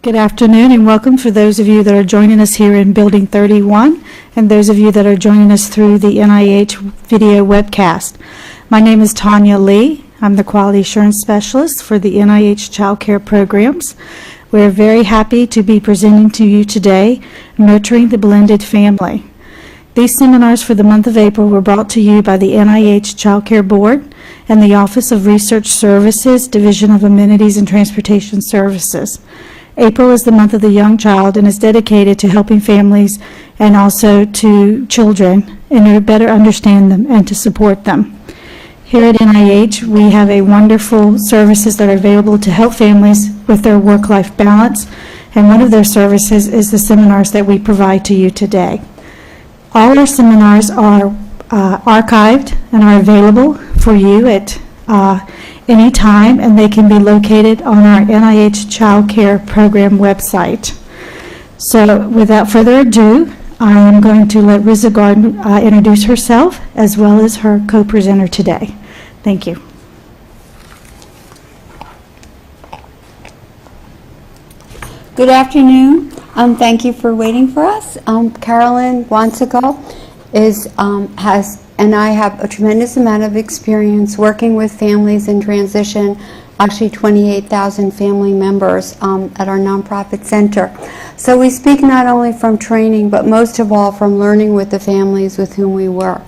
Good afternoon and welcome for those of you that are joining us here in Building 31 and those of you that are joining us through the NIH video webcast. My name is Tanya Lee. I'm the Quality Assurance Specialist for the NIH Child Care Programs. We're very happy to be presenting to you today, Nurturing the Blended Family. These seminars for the month of April were brought to you by the NIH Child Care Board and the Office of Research Services, Division of Amenities and Transportation Services. April is the month of the young child and is dedicated to helping families and also to children in order to better understand them and to support them. Here at NIH, we have a wonderful services that are available to help families with their work-life balance, and one of those services is the seminars that we provide to you today. All our seminars are archived and are available for you at any time, and they can be located on our NIH Child Care Program website. So without further ado, I am going to let Riza Garden introduce herself as well as her co-presenter today. Thank you. Good afternoon. Thank you for waiting for us. Carolyn Wansigal and I have a tremendous amount of experience working with families in transition, actually 28,000 family members at our nonprofit center. So we speak not only from training, but most of all from learning with the families with whom we work.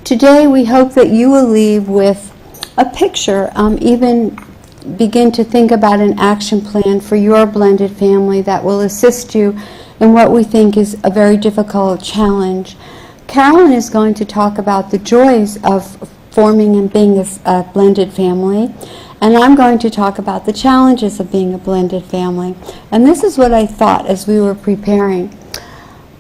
Today we hope that you will leave with a picture, even begin to think about an action plan for your blended family that will assist you in what we think is a very difficult challenge. Carolyn is going to talk about the joys of forming and being a blended family, and I'm going to talk about the challenges of being a blended family. And this is what I thought as we were preparing.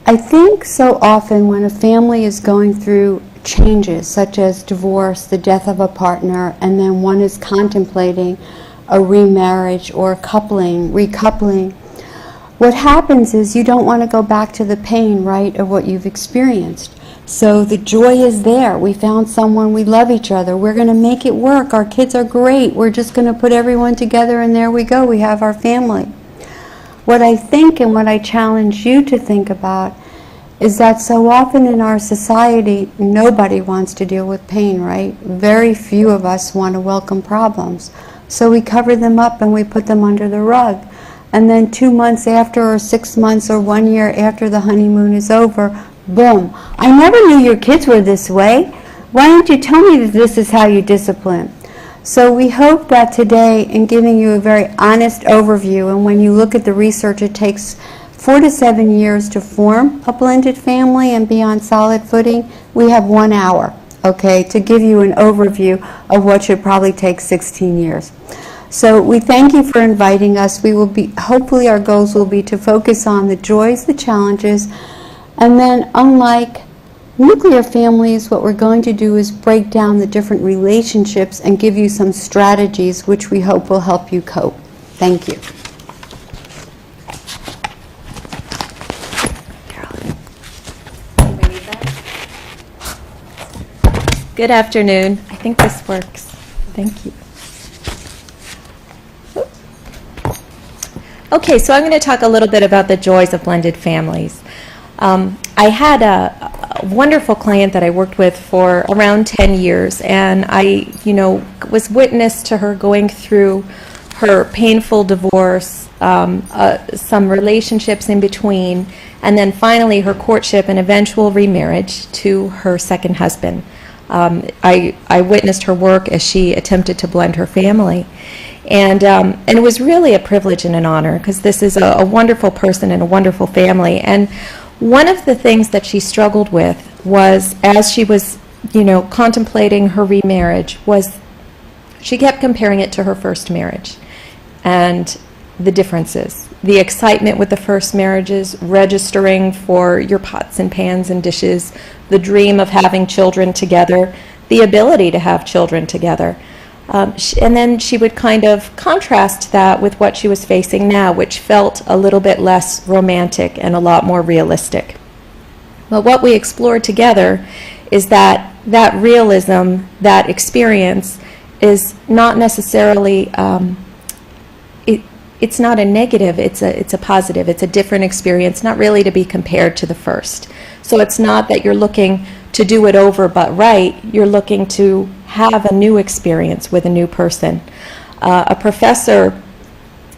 I think so often when a family is going through changes, such as divorce, the death of a partner, and then one is contemplating a remarriage or recoupling, what happens is you don't want to go back to the pain, right, of what you've experienced. So the joy is there. We found someone, we love each other, we're going to make it work, our kids are great, we're just going to put everyone together and there we go, we have our family. What I think and what I challenge you to think about is that so often in our society, nobody wants to deal with pain, right? Very few of us want to welcome problems. So we cover them up and we put them under the rug. And then 2 months after, or 6 months, or 1 year after the honeymoon is over, boom, I never knew your kids were this way. Why don't you tell me that this is how you discipline? So we hope that today, in giving you a very honest overview, and when you look at the research, it takes 4 to 7 years to form a blended family and be on solid footing. We have 1 hour, okay, to give you an overview of what should probably take 16 years. So we thank you for inviting us. We will be, hopefully our goals will be to focus on the joys, the challenges, and then unlike nuclear families, what we're going to do is break down the different relationships and give you some strategies which we hope will help you cope. Thank you. Good afternoon. I think this works. Thank you. Okay, so I'm going to talk a little bit about the joys of blended families. I had a wonderful client that I worked with for around 10 years, and I, was witness to her going through her painful divorce, some relationships in between, and then finally her courtship and eventual remarriage to her second husband. I witnessed her work as she attempted to blend her family. And it was really a privilege and an honor, because this is a wonderful person and a wonderful family. And one of the things that she struggled with was, as she was, contemplating her remarriage, was she kept comparing it to her first marriage and the differences. The excitement with the first marriages, registering for your pots and pans and dishes, the dream of having children together, the ability to have children together. And then she would kind of contrast that with what she was facing now, which felt a little bit less romantic and a lot more realistic. But what we explored together is that realism, that experience, is not necessarily it's not a negative, it's a positive. It's a different experience, not really to be compared to the first. So it's not that you're looking to do it over but right, you're looking to have a new experience with a new person. A professor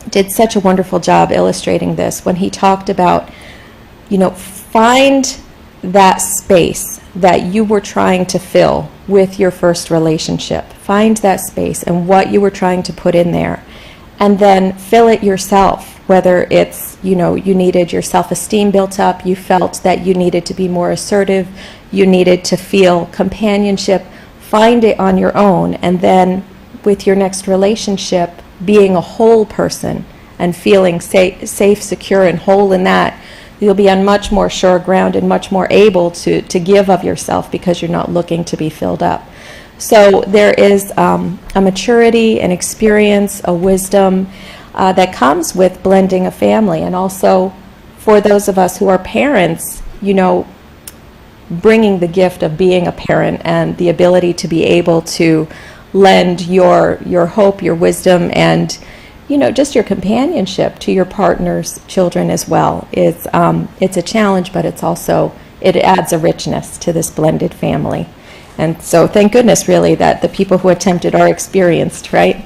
did such a wonderful job illustrating this when he talked about, find that space that you were trying to fill with your first relationship. Find that space and what you were trying to put in there. And then fill it yourself, whether it's, you needed your self-esteem built up, you felt that you needed to be more assertive, you needed to feel companionship. Find it on your own, and then with your next relationship, being a whole person and feeling safe, secure, and whole in that, you'll be on much more sure ground and much more able to give of yourself because you're not looking to be filled up. So there is a maturity, an experience, a wisdom that comes with blending a family. And also for those of us who are parents, bringing the gift of being a parent and the ability to be able to lend your hope, your wisdom, and just your companionship to your partner's children as well. It's a challenge, but it adds a richness to this blended family. And so thank goodness, really, that the people who attempted are experienced, right?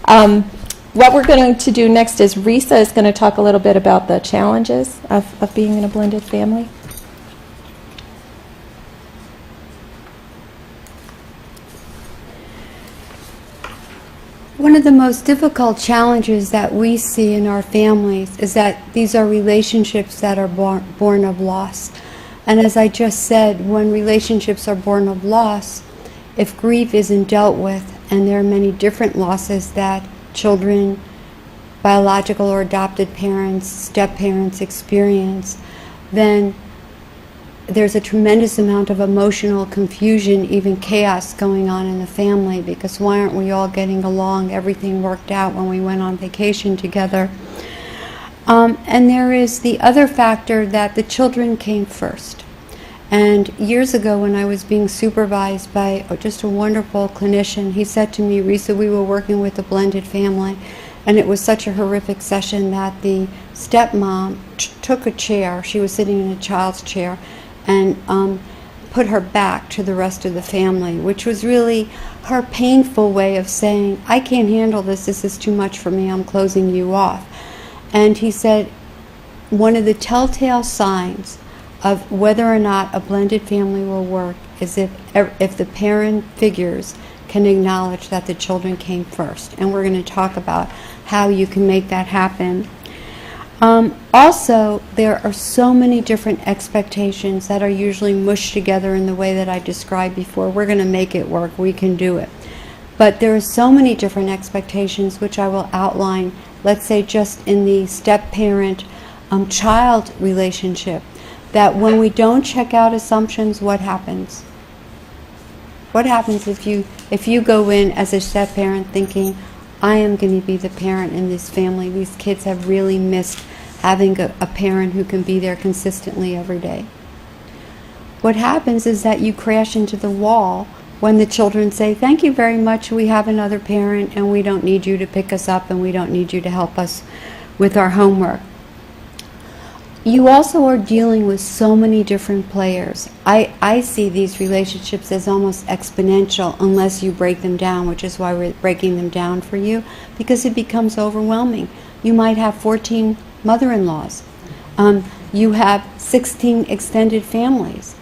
What we're going to do next is Risa is going to talk a little bit about the challenges of being in a blended family. One of the most difficult challenges that we see in our families is that these are relationships that are born of loss. And as I just said, when relationships are born of loss, if grief isn't dealt with, and there are many different losses that children, biological or adopted parents, step-parents experience, then there's a tremendous amount of emotional confusion, even chaos going on in the family, because why aren't we all getting along? Everything worked out when we went on vacation together. And there is the other factor that the children came first. And years ago when I was being supervised by just a wonderful clinician, he said to me, Risa, we were working with a blended family, and it was such a horrific session that the stepmom took a chair, she was sitting in a child's chair, and put her back to the rest of the family, which was really her painful way of saying, I can't handle this is too much for me, I'm closing you off. And he said, one of the telltale signs of whether or not a blended family will work is if the parent figures can acknowledge that the children came first. And we're going to talk about how you can make that happen. Also, there are so many different expectations that are usually mushed together in the way that I described before. We're going to make it work. We can do it. But there are so many different expectations, which I will outline, let's say just in the step-parent child relationship, that when we don't check out assumptions, what happens? What happens if you go in as a step-parent thinking, I am going to be the parent in this family. These kids have really missed having a parent who can be there consistently every day. What happens is that you crash into the wall when the children say, thank you very much, we have another parent and we don't need you to pick us up and we don't need you to help us with our homework. You also are dealing with so many different players. I see these relationships as almost exponential unless you break them down, which is why we're breaking them down for you, because it becomes overwhelming. You might have 14 mother-in-laws. You have 16 extended families.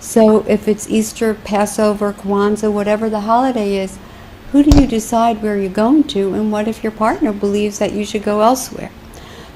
So if it's Easter, Passover, Kwanzaa, whatever the holiday is, who do you decide where you're going to, and what if your partner believes that you should go elsewhere?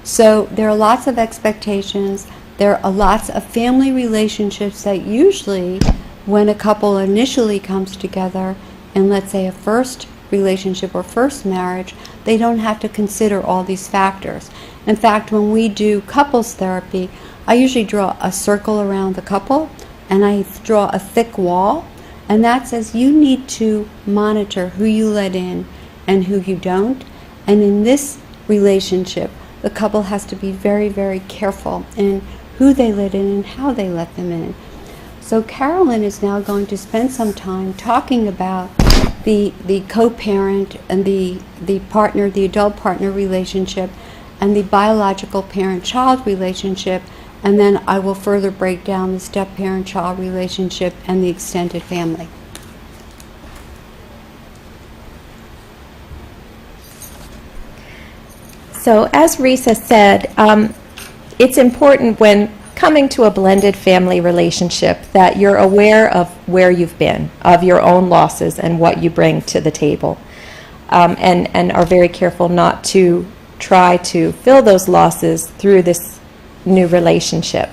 So there are lots of expectations. There are lots of family relationships that usually, when a couple initially comes together, in let's say a first relationship or first marriage, they don't have to consider all these factors. In fact, when we do couples therapy, I usually draw a circle around the couple, and I draw a thick wall, and that says you need to monitor who you let in and who you don't. And in this relationship, the couple has to be very, very careful in who they let in and how they let them in. So Carolyn is now going to spend some time talking about the co-parent and the partner, the adult partner relationship, and the biological parent-child relationship, and then I will further break down the step-parent-child relationship and the extended family. So as Risa said, it's important when coming to a blended family relationship that you're aware of where you've been, of your own losses and what you bring to the table, and are very careful not to try to fill those losses through this new relationship.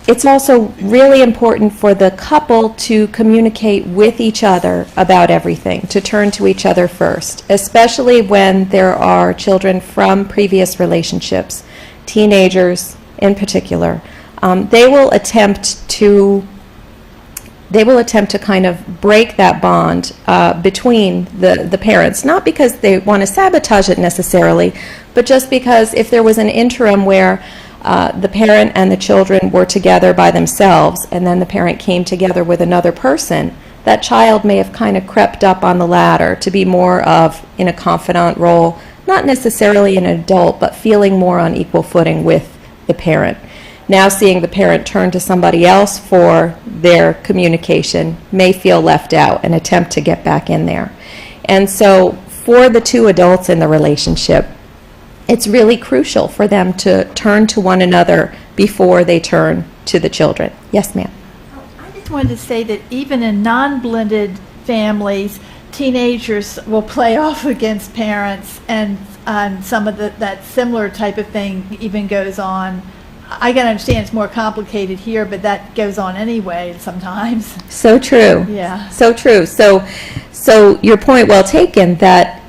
It's also really important for the couple to communicate with each other about everything, to turn to each other first, especially when there are children from previous relationships, teenagers in particular. They will attempt to kind of break that bond between the parents, not because they want to sabotage it necessarily, but just because if there was an interim where the parent and the children were together by themselves, and then the parent came together with another person, that child may have kind of crept up on the ladder to be more of in a confidant role, not necessarily an adult, but feeling more on equal footing with the parent. Now seeing the parent turn to somebody else for their communication may feel left out and attempt to get back in there. And so for the two adults in the relationship, it's really crucial for them to turn to one another before they turn to the children. Yes, ma'am. I just wanted to say that even in non-blended families, teenagers will play off against parents, and some of that similar type of thing even goes on. I can understand it's more complicated here, but that goes on anyway sometimes. So true. Yeah. So true. So your point well taken that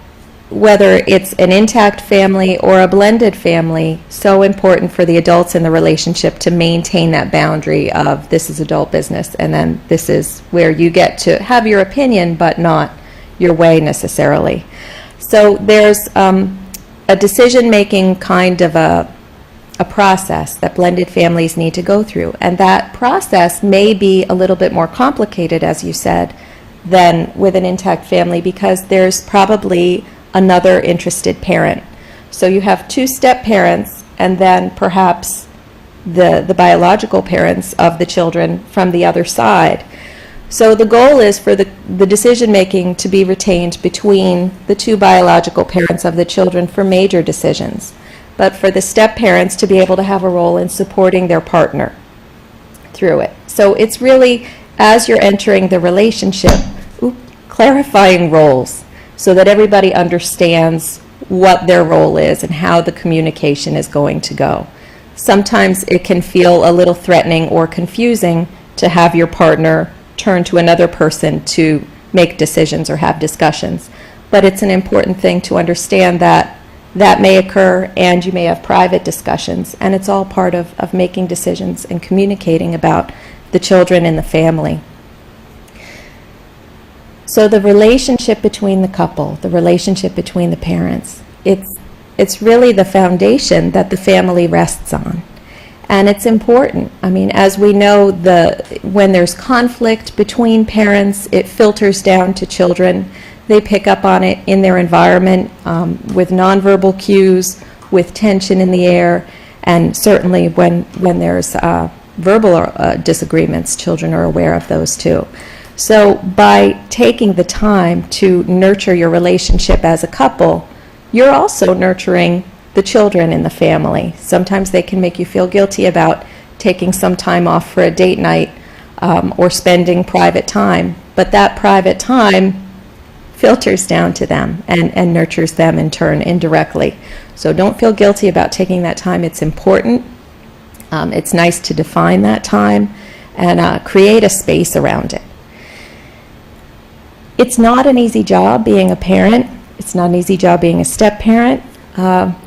whether it's an intact family or a blended family, so important for the adults in the relationship to maintain that boundary of this is adult business, and then this is where you get to have your opinion, but not your way necessarily. So there's a decision-making kind of a process that blended families need to go through, and that process may be a little bit more complicated, as you said, than with an intact family, because there's probably another interested parent. So you have two step-parents and then perhaps the biological parents of the children from the other side. So the goal is for the decision-making to be retained between the two biological parents of the children for major decisions, but for the step-parents to be able to have a role in supporting their partner through it. So it's really, as you're entering the relationship, clarifying roles, so that everybody understands what their role is and how the communication is going to go. Sometimes it can feel a little threatening or confusing to have your partner turn to another person to make decisions or have discussions. But it's an important thing to understand that that may occur, and you may have private discussions, and it's all part of making decisions and communicating about the children in the family. So the relationship between the couple, the relationship between the parents, it's really the foundation that the family rests on. And it's important. I mean, as we know, when there's conflict between parents, it filters down to children. They pick up on it in their environment with nonverbal cues, with tension in the air, and certainly when there's verbal disagreements, children are aware of those too. So by taking the time to nurture your relationship as a couple, you're also nurturing the children in the family. Sometimes they can make you feel guilty about taking some time off for a date night or spending private time, but that private time filters down to them and nurtures them in turn indirectly. So don't feel guilty about taking that time. It's important. It's nice to define that time and create a space around it. It's not an easy job being a parent. It's not an easy job being a step-parent,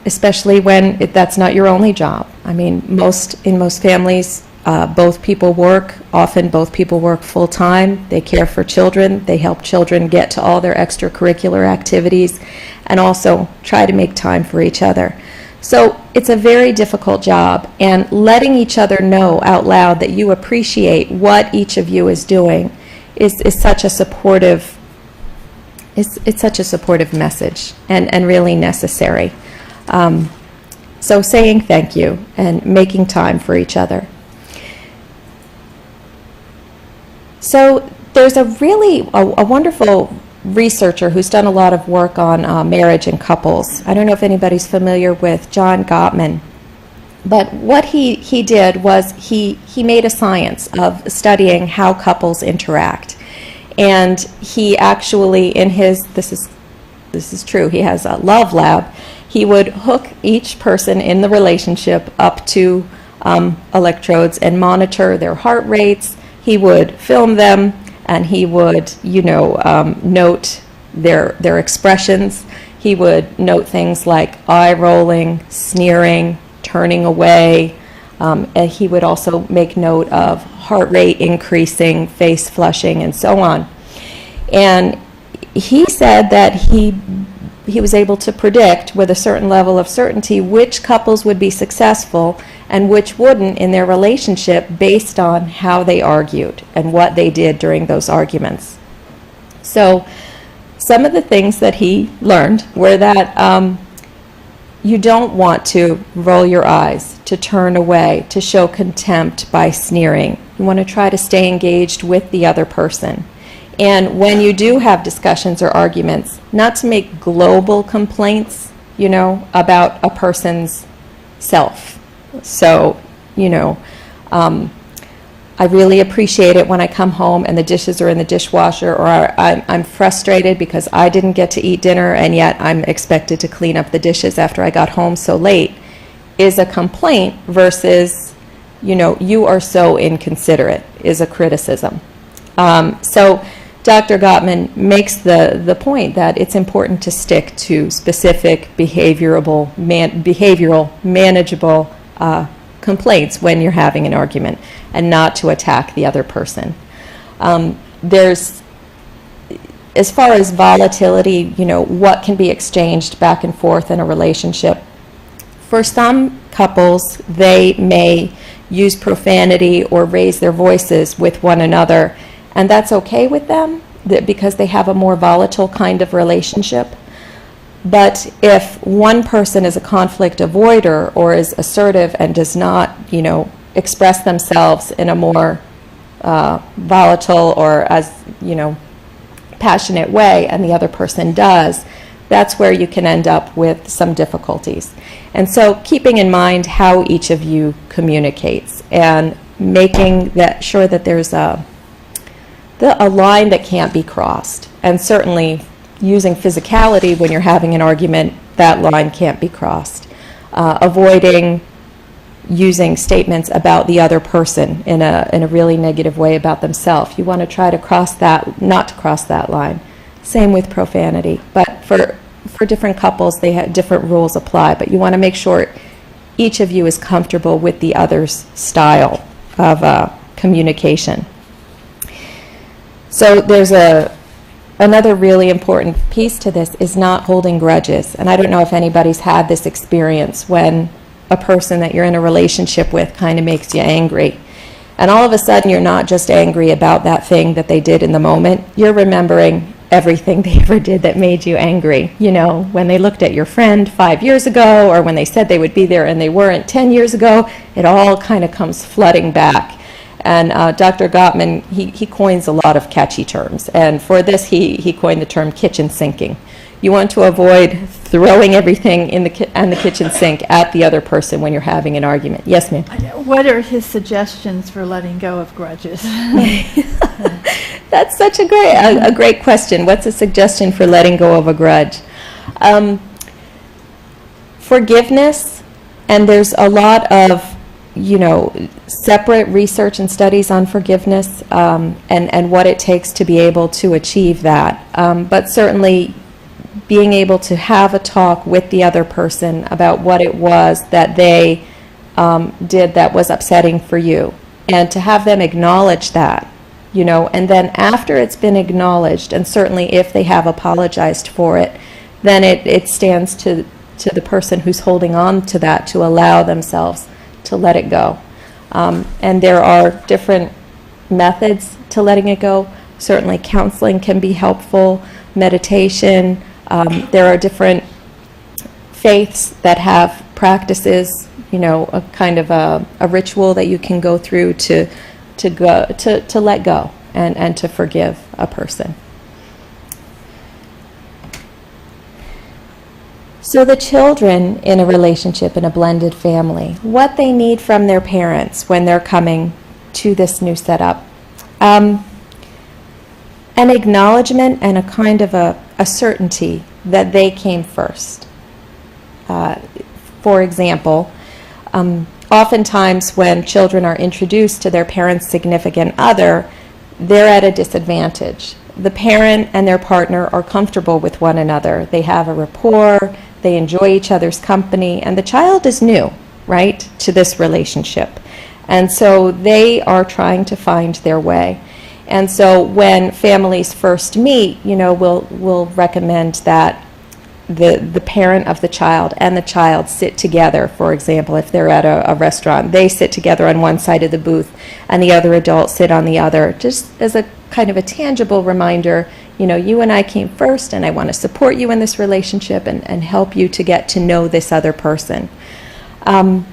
especially when that's not your only job. I mean, in most families, both people work. Often both people work full-time. They care for children. They help children get to all their extracurricular activities and also try to make time for each other. So it's a very difficult job, and letting each other know out loud that you appreciate what each of you is doing is such a supportive, it's such a supportive message and really necessary. So saying thank you and making time for each other. So there's a wonderful researcher who's done a lot of work on marriage and couples. I don't know if anybody's familiar with John Gottman, but what he did was he made a science of studying how couples interact. And he actually, in his, this is true, he has a love lab, he would hook each person in the relationship up to electrodes and monitor their heart rates. He would film them, and he would, note their expressions. He would note things like eye rolling, sneering, turning away. And he would also make note of heart rate increasing, face flushing, and so on. And he said that he was able to predict with a certain level of certainty which couples would be successful and which wouldn't in their relationship based on how they argued and what they did during those arguments. So some of the things that he learned were that you don't want to roll your eyes, to turn away, to show contempt by sneering. You want to try to stay engaged with the other person. And when you do have discussions or arguments, not to make global complaints, about a person's self. So, I really appreciate it when I come home and the dishes are in the dishwasher, or I'm frustrated because I didn't get to eat dinner and yet I'm expected to clean up the dishes after I got home so late, is a complaint versus, you are so inconsiderate, is a criticism. So Dr. Gottman makes the point that it's important to stick to specific behavioral, manageable complaints when you're having an argument, and not to attack the other person. There's, as far as volatility, what can be exchanged back and forth in a relationship. For some couples, they may use profanity or raise their voices with one another, and that's okay with them because they have a more volatile kind of relationship. But if one person is a conflict avoider or is assertive and does not, express themselves in a more volatile or as, passionate way, and the other person does, that's where you can end up with some difficulties. And so keeping in mind how each of you communicates and making sure that there's a line that can't be crossed. And certainly using physicality when you're having an argument, that line can't be crossed. Avoiding using statements about the other person in a really negative way about themselves. You want to try to not to cross that line. Same with profanity. But for different couples, they have different rules apply, but you want to make sure each of you is comfortable with the other's style of communication. So there's another really important piece to this is not holding grudges. And I don't know if anybody's had this experience when a person that you're in a relationship with kind of makes you angry. And all of a sudden you're not just angry about that thing that they did in the moment, you're remembering everything they ever did that made you angry. When they looked at your friend 5 years ago, or when they said they would be there and they weren't 10 years ago, it all kind of comes flooding back. And Dr. Gottman, he coins a lot of catchy terms. And for this, he coined the term kitchen sinking. You want to avoid throwing everything in the kitchen sink at the other person when you're having an argument. Yes, ma'am? What are his suggestions for letting go of grudges? That's such a great question. What's a suggestion for letting go of a grudge? Forgiveness, and there's a lot of separate research and studies on forgiveness and what it takes to be able to achieve that. But certainly being able to have a talk with the other person about what it was that they did that was upsetting for you, and to have them acknowledge that, and then after it's been acknowledged, and certainly if they have apologized for it, then it stands to to the person who's holding on to that to allow themselves to let it go. And there are different methods to letting it go. Certainly counseling can be helpful, meditation. There are different faiths that have practices, a kind of a ritual that you can go through to let go and to forgive a person. So the children in a relationship, in a blended family, what they need from their parents when they're coming to this new setup. An acknowledgement and a kind of a certainty that they came first. For example, oftentimes when children are introduced to their parent's significant other, they're at a disadvantage. The parent and their partner are comfortable with one another. They have a rapport, they enjoy each other's company, and the child is new, right, to this relationship. And so they are trying to find their way. And so when families first meet, we'll recommend that the parent of the child and the child sit together. For example, if they're at a restaurant, they sit together on one side of the booth and the other adult sit on the other, just as a kind of a tangible reminder, you and I came first and I want to support you in this relationship and help you to get to know this other person. And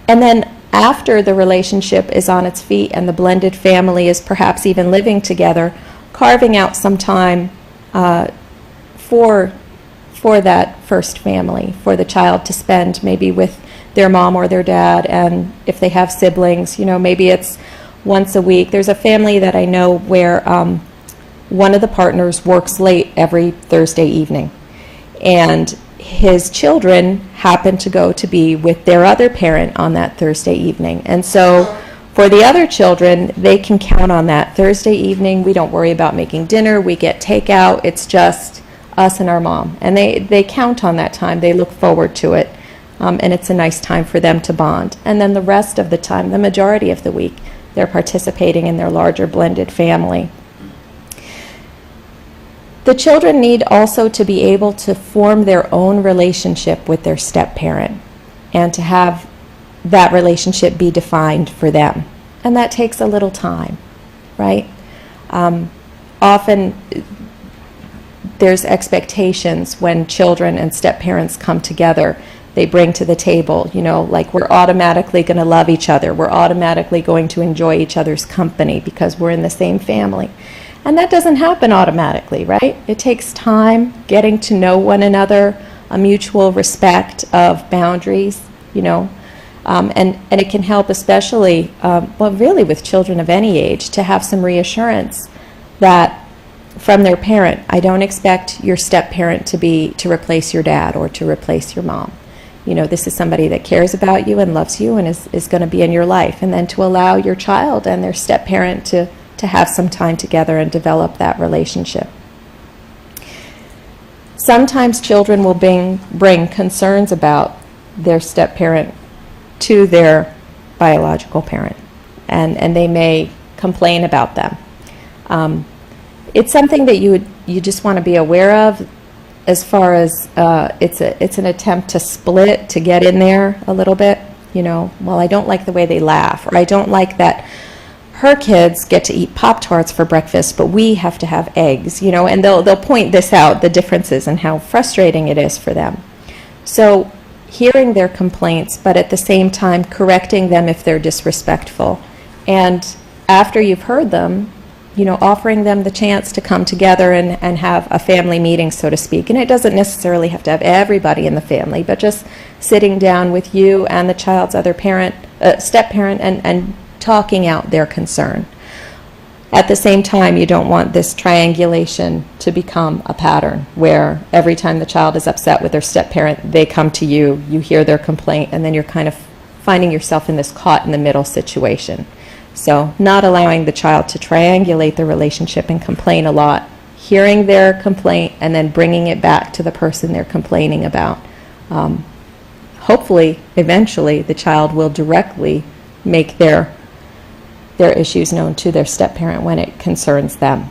then after the relationship is on its feet and the blended family is perhaps even living together, carving out some time for that first family, for the child to spend maybe with their mom or their dad, and if they have siblings, maybe it's once a week. There's a family that I know where one of the partners works late every Thursday evening, and his children happen to go to be with their other parent on that Thursday evening. And so for the other children, they can count on that Thursday evening. We don't worry about making dinner. We get takeout. It's just us and our mom. And they count on that time. They look forward to it. And it's a nice time for them to bond. And then the rest of the time, the majority of the week, they're participating in their larger blended family. The children need also to be able to form their own relationship with their step-parent and to have that relationship be defined for them. And that takes a little time, right? Often there's expectations when children and step-parents come together. They bring to the table, like we're automatically going to love each other. We're automatically going to enjoy each other's company because we're in the same family. And that doesn't happen automatically, right? It takes time getting to know one another, a mutual respect of boundaries, and it can help especially, really with children of any age, to have some reassurance that from their parent, I don't expect your step-parent to replace your dad or to replace your mom. This is somebody that cares about you and loves you and is going to be in your life. And then to allow your child and their step-parent to have some time together and develop that relationship. Sometimes children will bring concerns about their step-parent to their biological parent, and they may complain about them. It's something that you just want to be aware of, as far as it's an attempt to split, to get in there a little bit. Well, I don't like the way they laugh, or I don't like that her kids get to eat Pop-Tarts for breakfast, but we have to have eggs, and they'll point this out, the differences and how frustrating it is for them. So hearing their complaints, but at the same time correcting them if they're disrespectful. And after you've heard them, offering them the chance to come together and have a family meeting, so to speak. And it doesn't necessarily have to have everybody in the family, but just sitting down with you and the child's other parent, step-parent, and talking out their concern. At the same time, you don't want this triangulation to become a pattern where every time the child is upset with their step-parent, they come to you, you hear their complaint, and then you're kind of finding yourself in this caught-in-the-middle situation. So not allowing the child to triangulate the relationship and complain a lot, hearing their complaint and then bringing it back to the person they're complaining about. Hopefully, eventually, the child will directly make their issues known to their step-parent when it concerns them.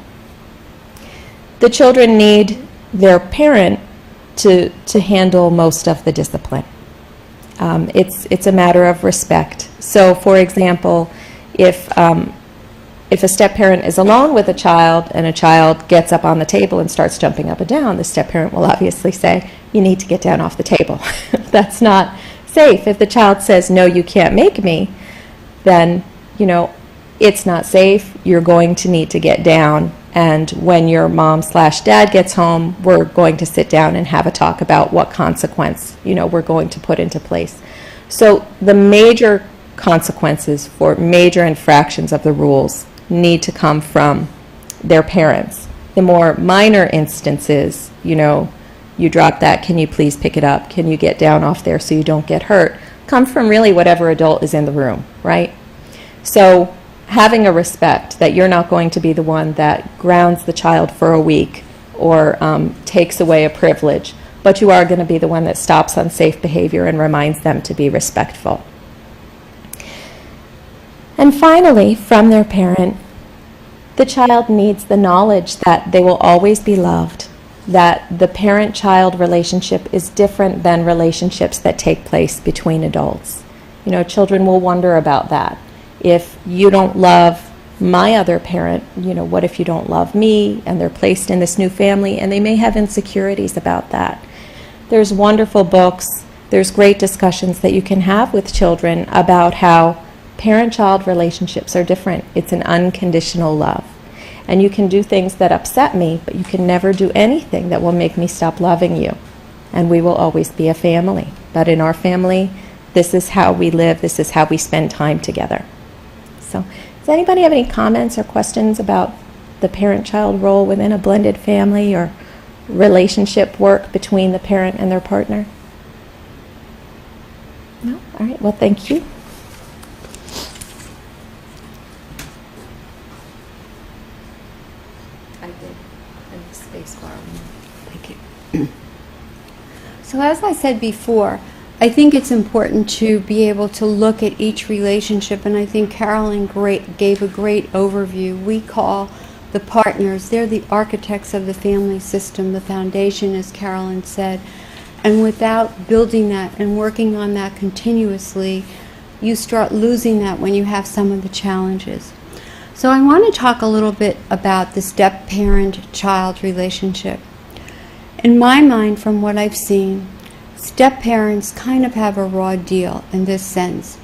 The children need their parent to handle most of the discipline. It's a matter of respect. So, for example, if a step-parent is alone with a child and a child gets up on the table and starts jumping up and down, the step-parent will obviously say, you need to get down off the table. That's not safe. If the child says, no, you can't make me, then, it's not safe. You're going to need to get down. And when your mom/dad gets home, we're going to sit down and have a talk about what consequence, we're going to put into place. So the major consequences for major infractions of the rules need to come from their parents. The more minor instances, you drop that, can you please pick it up? Can you get down off there so you don't get hurt? Come from really whatever adult is in the room, right? So having a respect that you're not going to be the one that grounds the child for a week or takes away a privilege, but you are going to be the one that stops unsafe behavior and reminds them to be respectful. And finally, from their parent, the child needs the knowledge that they will always be loved, that the parent-child relationship is different than relationships that take place between adults. Children will wonder about that. If you don't love my other parent, what if you don't love me? And they're placed in this new family, and they may have insecurities about that. There's wonderful books, there's great discussions that you can have with children about how parent-child relationships are different. It's an unconditional love. And you can do things that upset me, but you can never do anything that will make me stop loving you. And we will always be a family. But in our family, this is how we live, this is how we spend time together. So, does anybody have any comments or questions about the parent-child role within a blended family or relationship work between the parent and their partner? No? All right, well, thank you. I did. And the space bar. Thank you. So as I said before, I think it's important to be able to look at each relationship, and I think Carolyn gave a great overview. We call the partners, they're the architects of the family system, the foundation, as Carolyn said. And without building that and working on that continuously, you start losing that when you have some of the challenges. So I want to talk a little bit about the step-parent-child relationship. In my mind, from what I've seen, step-parents kind of have a raw deal in this sense.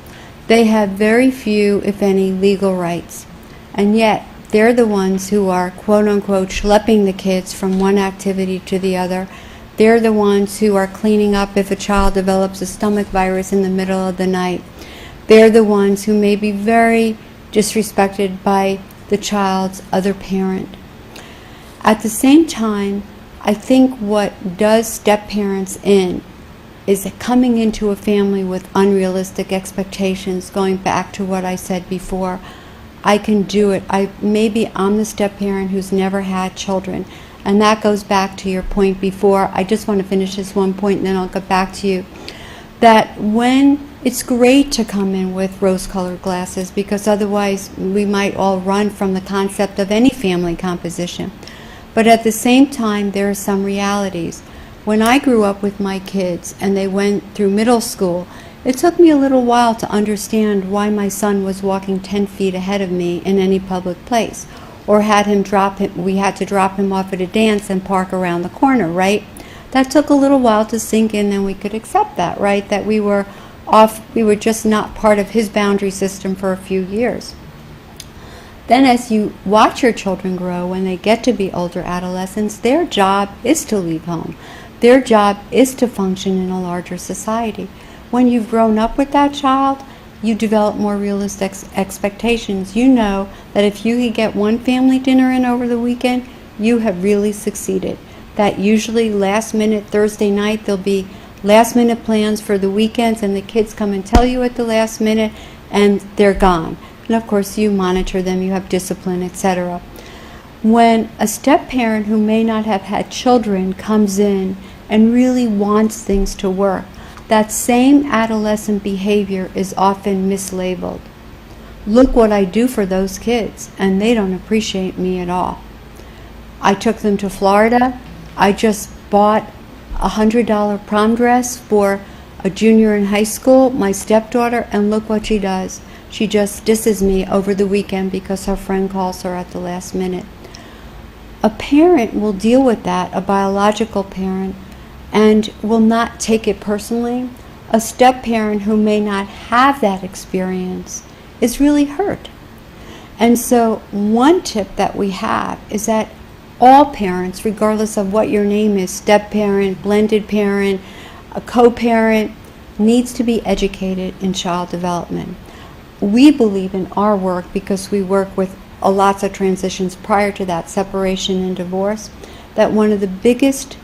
They have very few, if any, legal rights. And yet, they're the ones who are, quote-unquote, schlepping the kids from one activity to the other. They're the ones who are cleaning up if a child develops a stomach virus in the middle of the night. They're the ones who may be very disrespected by the child's other parent. At the same time, I think what does step-parents in is coming into a family with unrealistic expectations, going back to what I said before. I can do it. Maybe I'm the step-parent who's never had children. And that goes back to your point before. I just want to finish this one point and then I'll get back to you. That when it's great to come in with rose-colored glasses, because otherwise we might all run from the concept of any family composition. But at the same time, there are some realities. When I grew up with my kids and they went through middle school, it took me a little while to understand why my son was walking 10 feet ahead of me in any public place, or we had to drop him off at a dance and park around the corner, right? That took a little while to sink in, then we could accept that, right? That we were just not part of his boundary system for a few years. Then as you watch your children grow, when they get to be older adolescents, their job is to leave home. Their job is to function in a larger society. When you've grown up with that child, you develop more realistic expectations. You know that if you could get one family dinner in over the weekend, you have really succeeded. That usually last minute Thursday night, there'll be last minute plans for the weekends, and the kids come and tell you at the last minute, and they're gone. And of course you monitor them, you have discipline, etc. When a step-parent who may not have had children comes in and really wants things to work, that same adolescent behavior is often mislabeled. Look what I do for those kids, and they don't appreciate me at all. I took them to Florida. I just bought $100 prom dress for a junior in high school, my stepdaughter, and look what she does. She just disses me over the weekend because her friend calls her at the last minute. A parent will deal with that, a biological parent, and will not take it personally. A step-parent who may not have that experience is really hurt. And so one tip that we have is that all parents, regardless of what your name is, step-parent, blended parent, a co-parent, needs to be educated in child development. We believe in our work, because we work with lots of transitions prior to that, separation and divorce, that one of the biggest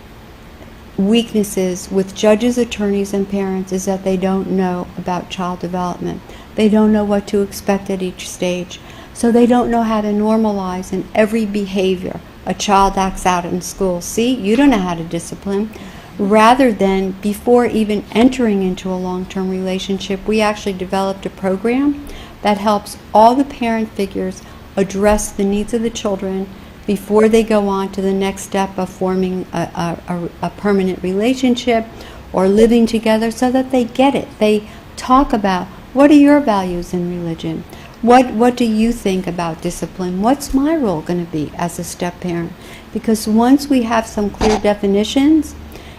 weaknesses with judges, attorneys, and parents is that they don't know about child development. They don't know what to expect at each stage. So they don't know how to normalize in every behavior a child acts out in school. See, you don't know how to discipline. Rather than, before even entering into a long-term relationship, we actually developed a program that helps all the parent figures address the needs of the children before they go on to the next step of forming a permanent relationship or living together, so that they get it. They talk about, what are your values in religion? What do you think about discipline? What's my role going to be as a step-parent? Because once we have some clear definitions,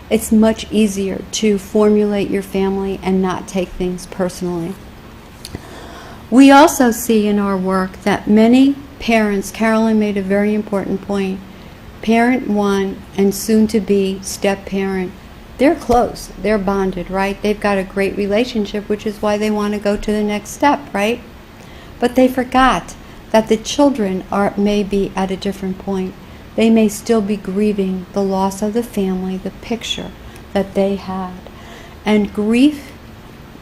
it's much easier to formulate your family and not take things personally. We also see in our work that many parents, Carolyn made a very important point, parent one and soon to be step-parent, they're close, they're bonded, right? They've got a great relationship, which is why they want to go to the next step, right? But they forgot that the children may be at a different point. They may still be grieving the loss of the family, the picture that they had. And grief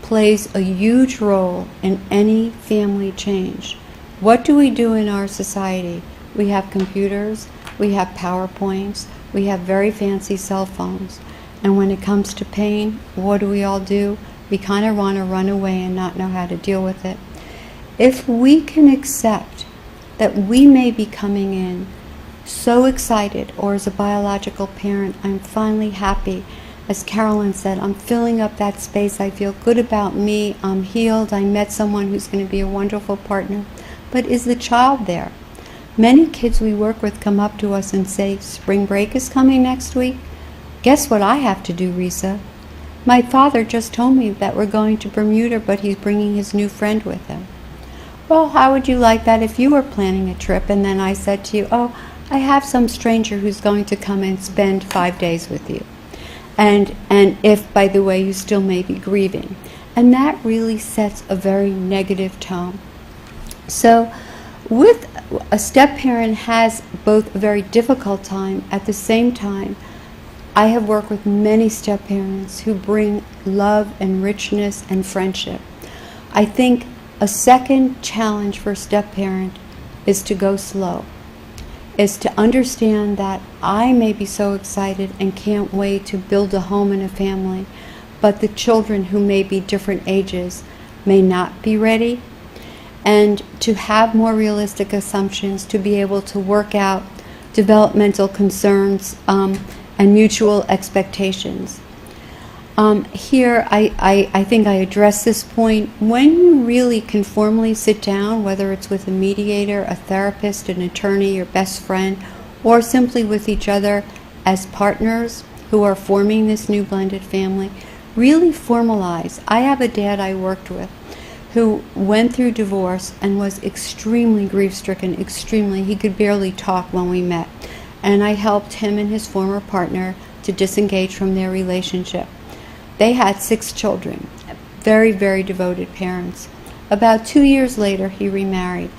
plays a huge role in any family change. What do we do in our society? We have computers, we have PowerPoints, we have very fancy cell phones. And when it comes to pain, what do we all do? We kind of want to run away and not know how to deal with it. If we can accept that we may be coming in so excited, or as a biological parent, I'm finally happy. As Carolyn said, I'm filling up that space. I feel good about me. I'm healed. I met someone who's going to be a wonderful partner. But is the child there? Many kids we work with come up to us and say, spring break is coming next week. Guess what I have to do, Risa? My father just told me that we're going to Bermuda, but he's bringing his new friend with him. Well, how would you like that if you were planning a trip and then I said to you, oh, I have some stranger who's going to come and spend 5 days with you. And if, by the way, you still may be grieving. And that really sets a very negative tone. So with a step-parent has both a very difficult time. At the same time, I have worked with many step-parents who bring love and richness and friendship. I think a second challenge for a step-parent is to go slow, is to understand that I may be so excited and can't wait to build a home and a family, but the children who may be different ages may not be ready, and to have more realistic assumptions, to be able to work out developmental concerns and mutual expectations. Here, I think I addressed this point. When you really conformally sit down, whether it's with a mediator, a therapist, an attorney, your best friend, or simply with each other as partners who are forming this new blended family, really formalize. I have a dad I worked with who went through divorce and was extremely grief-stricken, extremely. He could barely talk when we met. And I helped him and his former partner to disengage from their relationship. They had 6 children, very, very devoted parents. About 2 years later, he remarried.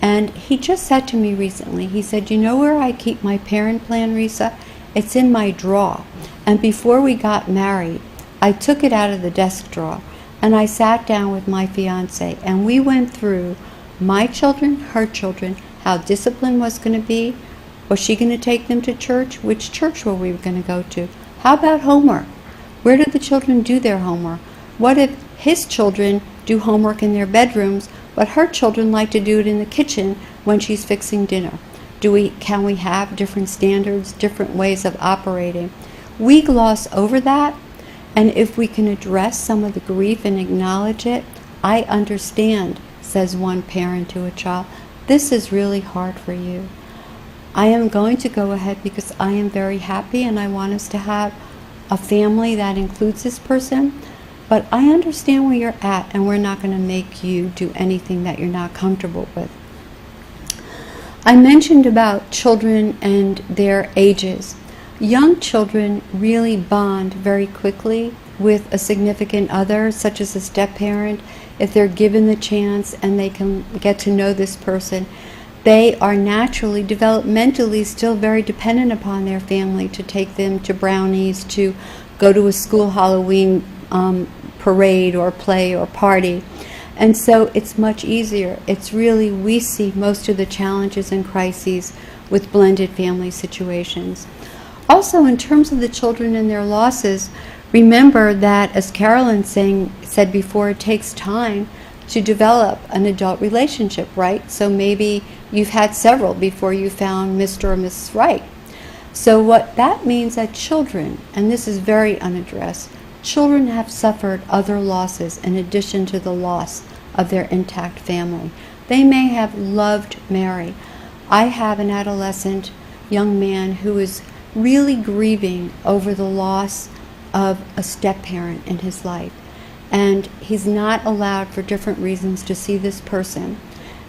And he just said to me recently, he said, you know where I keep my parent plan, Risa? It's in my drawer. And before we got married, I took it out of the desk drawer. And I sat down with my fiance, and we went through my children, her children, how discipline was going to be. Was she going to take them to church? Which church were we going to go to? How about homework? Where do the children do their homework? What if his children do homework in their bedrooms, but her children like to do it in the kitchen when she's fixing dinner? Can we have different standards, different ways of operating? We gloss over that, and if we can address some of the grief and acknowledge it, I understand, says one parent to a child, this is really hard for you. I am going to go ahead because I am very happy and I want us to have a family that includes this person, but I understand where you're at and we're not going to make you do anything that you're not comfortable with. I mentioned about children and their ages. Young children really bond very quickly with a significant other, such as a step-parent. If they're given the chance and they can get to know this person, they are naturally, developmentally, still very dependent upon their family to take them to brownies, to go to a school Halloween parade or play or party. And so it's much easier. It's really, we see most of the challenges and crises with blended family situations. Also, in terms of the children and their losses, remember that, as Carolyn said before, it takes time to develop an adult relationship, right? So maybe you've had several before you found Mr. or Mrs. Right. So what that means that children, and this is very unaddressed, children have suffered other losses in addition to the loss of their intact family. They may have loved Mary. I have an adolescent young man who is really grieving over the loss of a step-parent in his life. And he's not allowed, for different reasons, to see this person.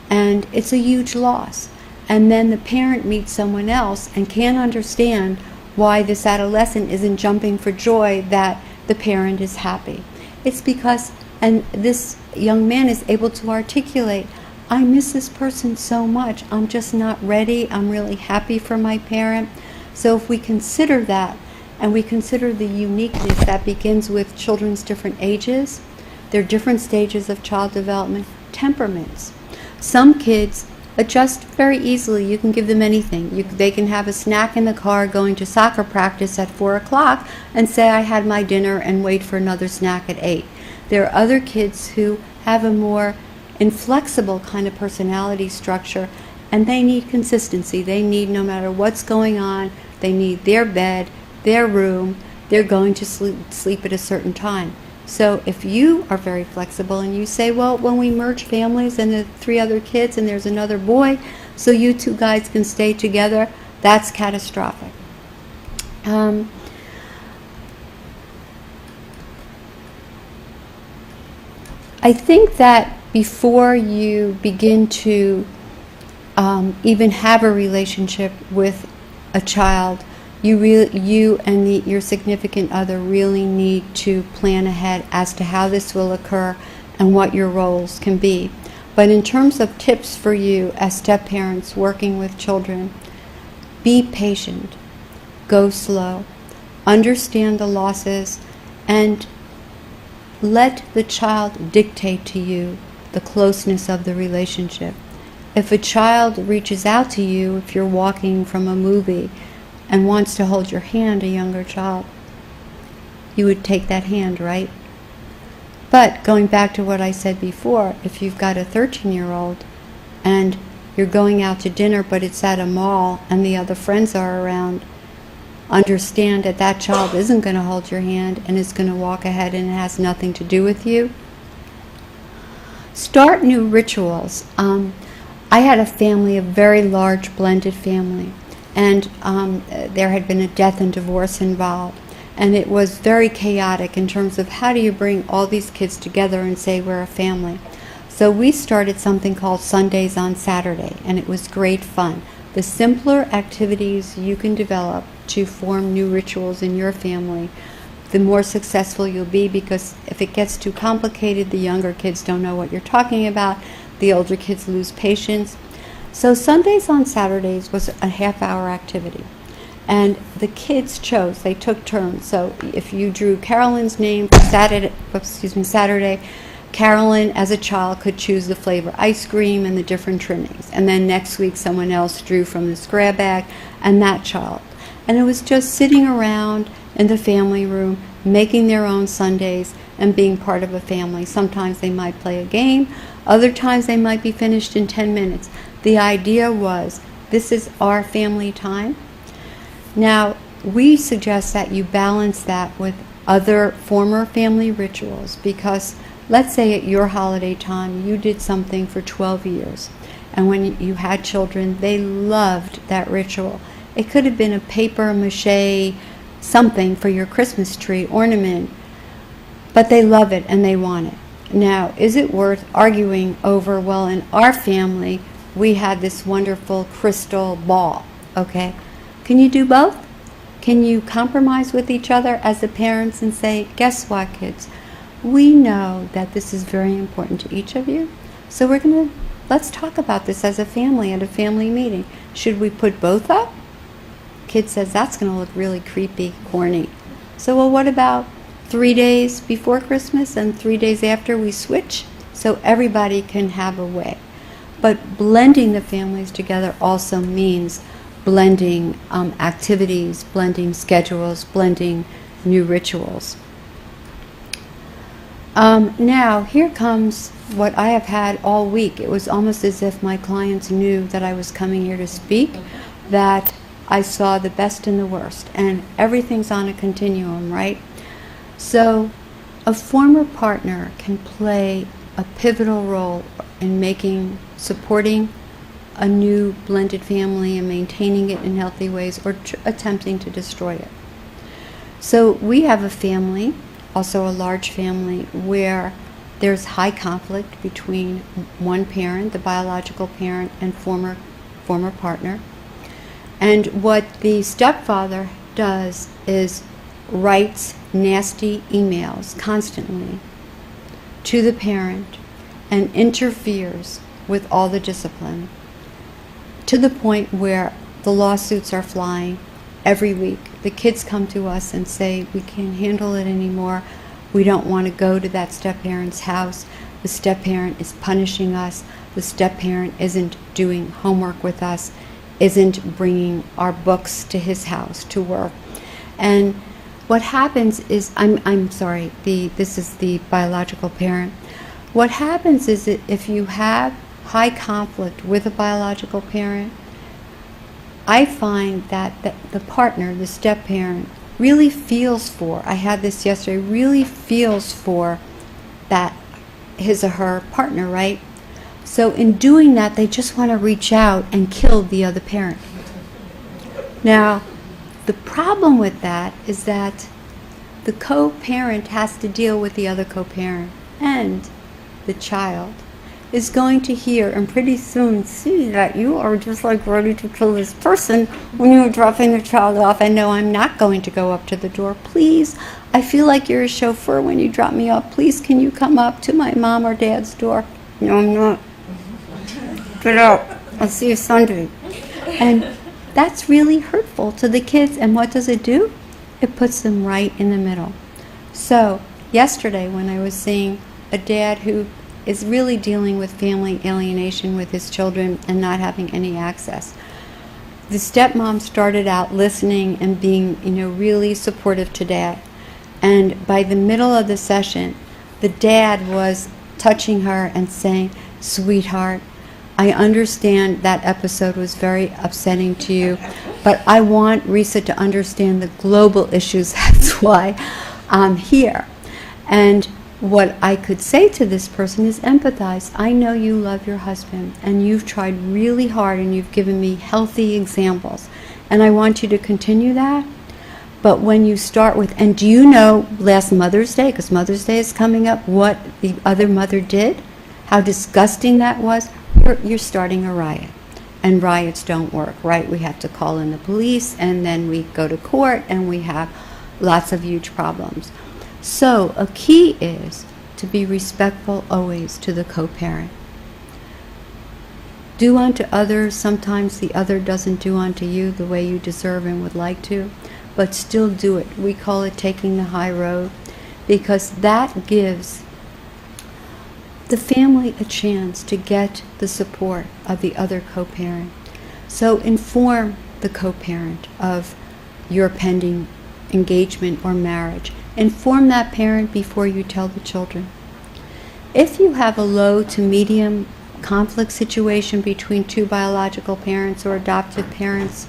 And it's a huge loss. And then the parent meets someone else and can't understand why this adolescent isn't jumping for joy that the parent is happy. It's because, and this young man is able to articulate, I miss this person so much. I'm just not ready. I'm really happy for my parent. So if we consider that, and we consider the uniqueness that begins with children's different ages, their different stages of child development, temperaments. Some kids adjust very easily. You can give them anything. They can have a snack in the car going to soccer practice at 4 o'clock and say, I had my dinner, and wait for another snack at 8. There are other kids who have a more inflexible kind of personality structure, and they need consistency. They need, no matter what's going on, they need their bed, their room, they're going to sleep at a certain time. So if you are very flexible and you say, well, when we merge families and the 3 other kids and there's another boy, so you 2 guys can stay together, that's catastrophic. I think that before you begin to even have a relationship with a child, you and your significant other really need to plan ahead as to how this will occur and what your roles can be. But in terms of tips for you as step-parents working with children, be patient, go slow, understand the losses, and let the child dictate to you the closeness of the relationship. If a child reaches out to you, if you're walking from a movie, and wants to hold your hand, a younger child, you would take that hand, right? But going back to what I said before, if you've got a 13-year-old and you're going out to dinner, but it's at a mall and the other friends are around, understand that that child isn't going to hold your hand and is going to walk ahead and it has nothing to do with you. Start new rituals. I had a family, a very large blended family. And there had been a death and divorce involved. And it was very chaotic in terms of how do you bring all these kids together and say we're a family. So we started something called Sundays on Saturday, and it was great fun. The simpler activities you can develop to form new rituals in your family, the more successful you'll be, because if it gets too complicated, the younger kids don't know what you're talking about, the older kids lose patience. So Sundays on Saturdays was a half-hour activity. And the kids chose, they took turns. So if you drew Carolyn's name for Saturday, Carolyn as a child could choose the flavor ice cream and the different trimmings. And then next week someone else drew from the scrap bag, and that child. And it was just sitting around in the family room, making their own Sundays and being part of a family. Sometimes they might play a game, other times they might be finished in 10 minutes. The idea was, this is our family time. Now, we suggest that you balance that with other former family rituals, because let's say at your holiday time you did something for 12 years, and when you had children, they loved that ritual. It could have been a paper mache something for your Christmas tree ornament, but they love it and they want it. Now, is it worth arguing over, well, in our family, we had this wonderful crystal ball, okay? Can you do both? Can you compromise with each other as the parents and say, guess what, kids? We know that this is very important to each of you, so let's talk about this as a family at a family meeting. Should we put both up? Kid says, that's going to look really creepy, corny. So, well, what about 3 days before Christmas and 3 days after we switch, so everybody can have a way? But blending the families together also means blending activities, blending schedules, blending new rituals. Now, here comes what I have had all week. It was almost as if my clients knew that I was coming here to speak, that I saw the best and the worst, and everything's on a continuum, right? So a former partner can play a pivotal role in supporting a new blended family and maintaining it in healthy ways, or attempting to destroy it. So we have a family, also a large family, where there's high conflict between one parent, the biological parent, and former partner. And what the stepfather does is writes nasty emails constantly to the parent and interferes with all the discipline, to the point where the lawsuits are flying every week. The kids come to us and say, we can't handle it anymore. We don't want to go to that step-parent's house. The step-parent is punishing us. The step-parent isn't doing homework with us, isn't bringing our books to his house to work. And what happens is, this is the biological parent. What happens is that if you have high conflict with a biological parent, I find that the partner, the step-parent, really feels for, I had this yesterday, really feels for that his or her partner, right? So in doing that, they just want to reach out and kill the other parent. Now, the problem with that is that the co-parent has to deal with the other co-parent, and the child is going to hear and pretty soon see that you are just like ready to kill this person when you're dropping the child off. And no, I'm not going to go up to the door. Please, I feel like you're a chauffeur when you drop me off. Please, can you come up to my mom or dad's door? No, I'm not. Get out. I'll see you Sunday. And that's really hurtful to the kids. And what does it do? It puts them right in the middle. So yesterday when I was seeing a dad who is really dealing with family alienation with his children and not having any access, the stepmom started out listening and being, really supportive to dad. And by the middle of the session, the dad was touching her and saying, "Sweetheart, I understand that episode was very upsetting to you, but I want Risa to understand the global issues. That's why I'm here." And what I could say to this person is empathize. I know you love your husband, and you've tried really hard, and you've given me healthy examples, and I want you to continue that. But when you start with, and do you know last Mother's Day, because Mother's Day is coming up, what the other mother did? How disgusting that was? You're starting a riot. And riots don't work, right? We have to call in the police, and then we go to court, and we have lots of huge problems. So a key is to be respectful always to the co-parent. Do unto others. Sometimes the other doesn't do unto you the way you deserve and would like to, but still do it. We call it taking the high road, because that gives the family a chance to get the support of the other co-parent. So inform the co-parent of your pending engagement or marriage. Inform that parent before you tell the children. If you have a low to medium conflict situation between two biological parents or adoptive parents,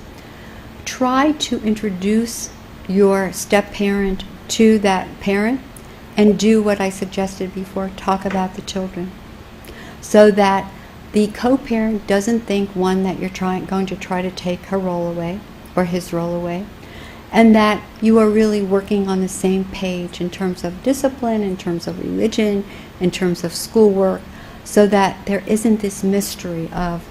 try to introduce your step-parent to that parent and do what I suggested before, talk about the children, so that the co-parent doesn't think, one, that you're going to try to take her role away or his role away, and that you are really working on the same page in terms of discipline, in terms of religion, in terms of schoolwork, so that there isn't this mystery of,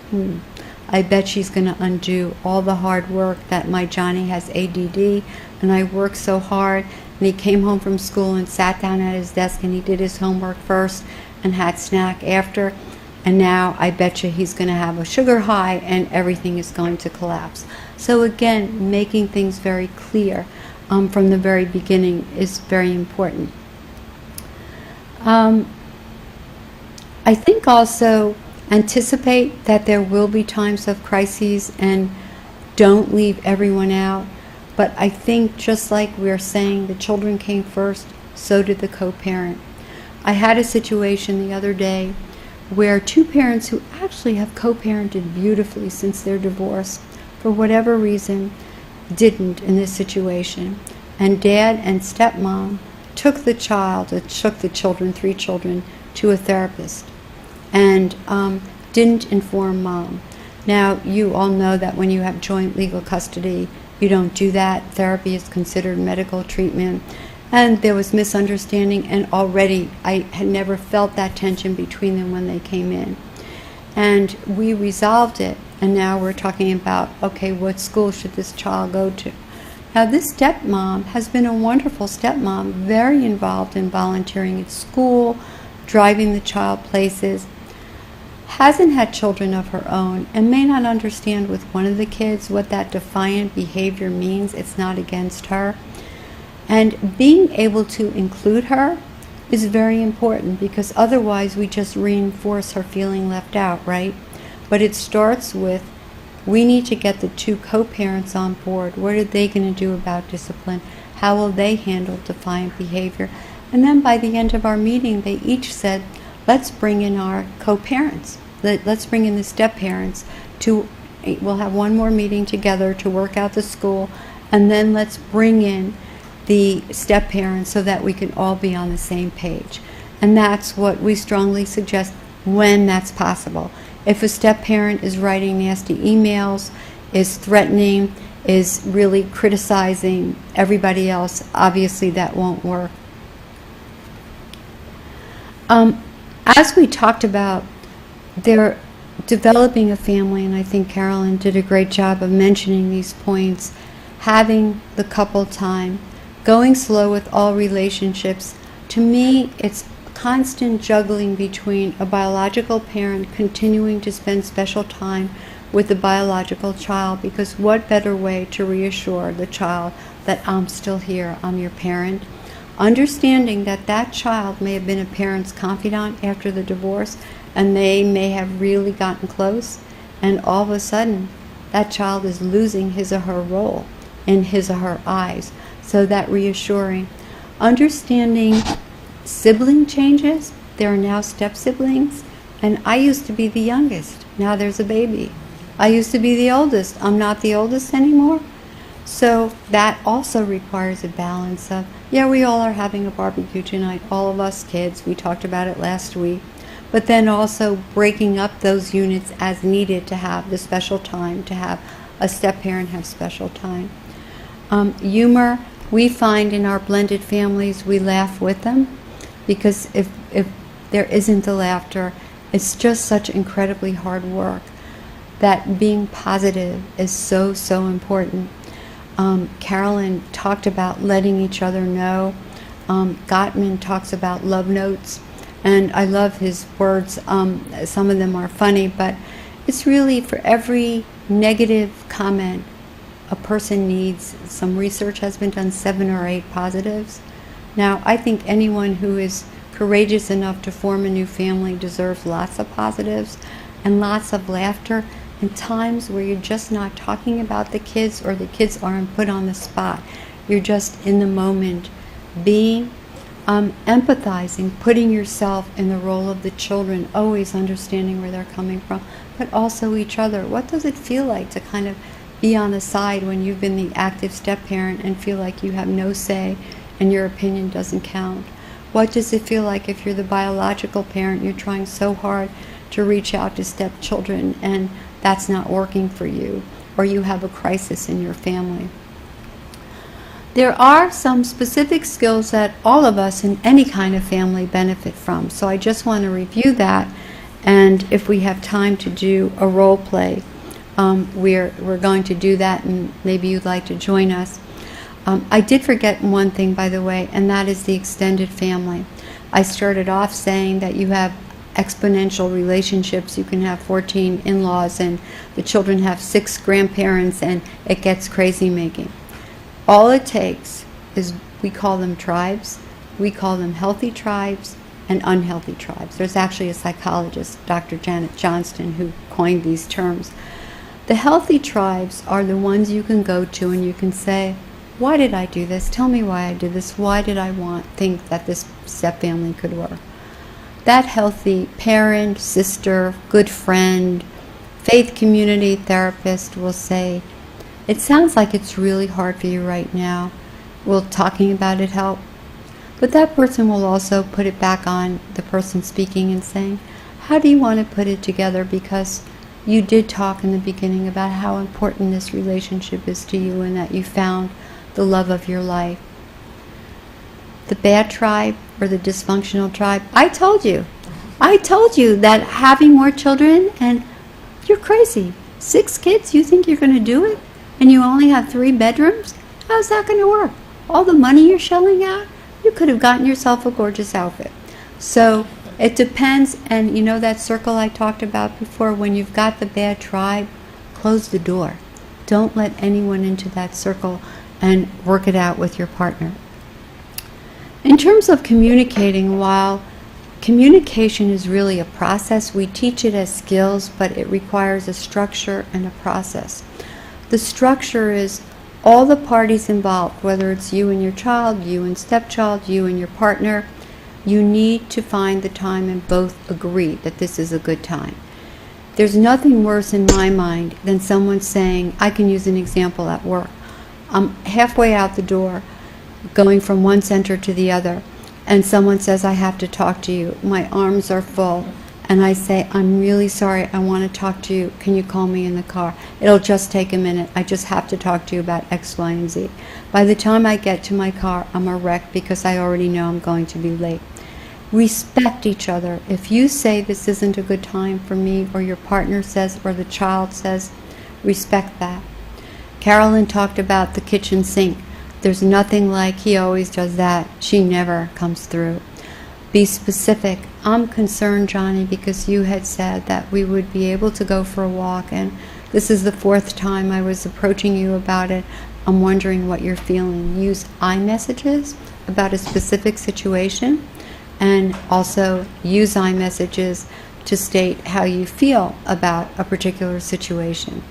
I bet she's going to undo all the hard work that my Johnny has ADD, and I worked so hard, and he came home from school and sat down at his desk and he did his homework first and had snack after, and now I bet you he's going to have a sugar high and everything is going to collapse. So again, making things very clear from the very beginning is very important. I think also anticipate that there will be times of crises and don't leave everyone out. But I think, just like we're saying, the children came first, so did the co-parent. I had a situation the other day where two parents who actually have co-parented beautifully since their divorce, for whatever reason, didn't in this situation. And dad and stepmom took the children, 3 children, to a therapist and didn't inform mom. Now, you all know that when you have joint legal custody, you don't do that. Therapy is considered medical treatment. And there was misunderstanding, and already I had never felt that tension between them when they came in. And we resolved it, and now we're talking about, okay, what school should this child go to? Now, this stepmom has been a wonderful stepmom, very involved in volunteering at school, driving the child places, hasn't had children of her own, and may not understand with one of the kids what that defiant behavior means. It's not against her. And being able to include her is very important, because otherwise we just reinforce her feeling left out, right? But it starts with, we need to get the 2 co-parents on board. What are they going to do about discipline? How will they handle defiant behavior? And then by the end of our meeting, they each said, let's bring in our co-parents. Let's bring in the step-parents we'll have one more meeting together to work out the school, and then let's bring in the step-parents so that we can all be on the same page. And that's what we strongly suggest when that's possible. If a step-parent is writing nasty emails, is threatening, is really criticizing everybody else, obviously that won't work. As we talked about, they're developing a family, and I think Carolyn did a great job of mentioning these points, having the couple time, going slow with all relationships. To me, it's constant juggling between a biological parent continuing to spend special time with the biological child, because what better way to reassure the child that I'm still here, I'm your parent, understanding that that child may have been a parent's confidant after the divorce, and they may have really gotten close, and all of a sudden that child is losing his or her role in his or her eyes. So that reassuring. Understanding sibling changes. There are now step-siblings, and I used to be the youngest. Now there's a baby. I used to be the oldest. I'm not the oldest anymore. So that also requires a balance of, yeah, we all are having a barbecue tonight, all of us kids. We talked about it last week. But then also breaking up those units as needed to have the special time, to have a step-parent have special time. Humor, we find in our blended families, we laugh with them, because if there isn't the laughter, it's just such incredibly hard work, that being positive is so, so important. Carolyn talked about letting each other know. Gottman talks about love notes, and I love his words. Some of them are funny, but it's really for every negative comment a person needs. Some research has been done, 7 or 8 positives. Now, I think anyone who is courageous enough to form a new family deserves lots of positives and lots of laughter, and times where you're just not talking about the kids, or the kids aren't put on the spot. You're just in the moment, being empathizing, putting yourself in the role of the children, always understanding where they're coming from, but also each other. What does it feel like to kind of be on the side when you've been the active step-parent and feel like you have no say and your opinion doesn't count? What does it feel like if you're the biological parent, you're trying so hard to reach out to stepchildren and that's not working for you, or you have a crisis in your family? There are some specific skills that all of us in any kind of family benefit from. So I just want to review that, and if we have time to do a role play, we're going to do that, and maybe you'd like to join us. I did forget one thing, by the way, and that is the extended family. I started off saying that you have exponential relationships. You can have 14 in-laws, and the children have 6 grandparents, and it gets crazy making. All it takes is, we call them tribes, we call them healthy tribes and unhealthy tribes. There's actually a psychologist, Dr. Janet Johnston, who coined these terms. The healthy tribes are the ones you can go to and you can say, why did I do this? Tell me why I did this. Why did I think that this step-family could work? That healthy parent, sister, good friend, faith community therapist will say, it sounds like it's really hard for you right now. Will talking about it help? But that person will also put it back on the person speaking and saying, how do you want to put it together? Because you did talk in the beginning about how important this relationship is to you and that you found the love of your life. The bad tribe or the dysfunctional tribe, I told you that having more children, and you're crazy. 6 kids, you think you're going to do it? And you only have 3 bedrooms? How's that going to work? All the money you're shelling out? You could have gotten yourself a gorgeous outfit. So it depends, and you know that circle I talked about before, when you've got the bad tribe, close the door. Don't let anyone into that circle and work it out with your partner. In terms of communicating, while communication is really a process, we teach it as skills, but it requires a structure and a process. The structure is all the parties involved, whether it's you and your child, you and stepchild, you and your partner, you need to find the time and both agree that this is a good time. There's nothing worse in my mind than someone saying, I can use an example at work. I'm halfway out the door, going from one center to the other, and someone says, I have to talk to you. My arms are full. And I say, I'm really sorry, I want to talk to you. Can you call me in the car? It'll just take a minute. I just have to talk to you about X, Y, and Z. By the time I get to my car, I'm a wreck because I already know I'm going to be late. Respect each other. If you say this isn't a good time for me, or your partner says, or the child says, respect that. Carolyn talked about the kitchen sink. There's nothing like he always does that. She never comes through. Be specific. I'm concerned, Johnny, because you had said that we would be able to go for a walk, and this is the 4th time I was approaching you about it. I'm wondering what you're feeling. Use iMessages about a specific situation, and also use iMessages to state how you feel about a particular situation.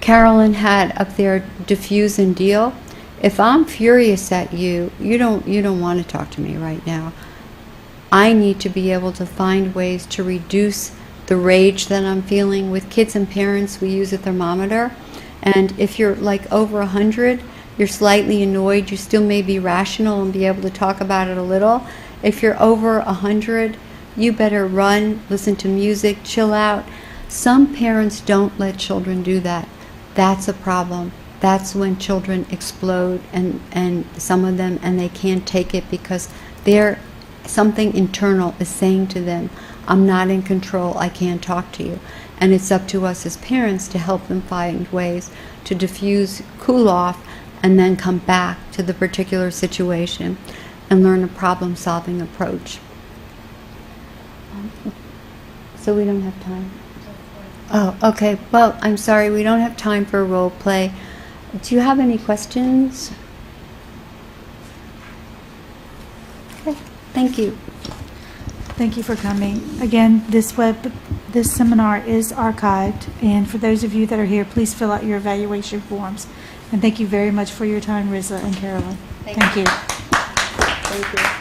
Carolyn had up there diffuse and deal. If I'm furious at you, you don't want to talk to me right now. I need to be able to find ways to reduce the rage that I'm feeling. With kids and parents, we use a thermometer, and if you're like over 100, you're slightly annoyed, you still may be rational and be able to talk about it a little. If you're over 100, you better run, listen to music, chill out. Some parents don't let children do that. That's a problem. That's when children explode, and some of them, and they can't take it because something internal is saying to them, I'm not in control, I can't talk to you. And it's up to us as parents to help them find ways to diffuse, cool off, and then come back to the particular situation and learn a problem-solving approach. So we don't have time. Oh, okay. Well, I'm sorry, we don't have time for a role play. Do you have any questions? Okay, thank you. Thank you for coming. Again, this seminar is archived, and for those of you that are here, please fill out your evaluation forms. And thank you very much for your time, Rizza and Carolyn. Thank you. Thank you.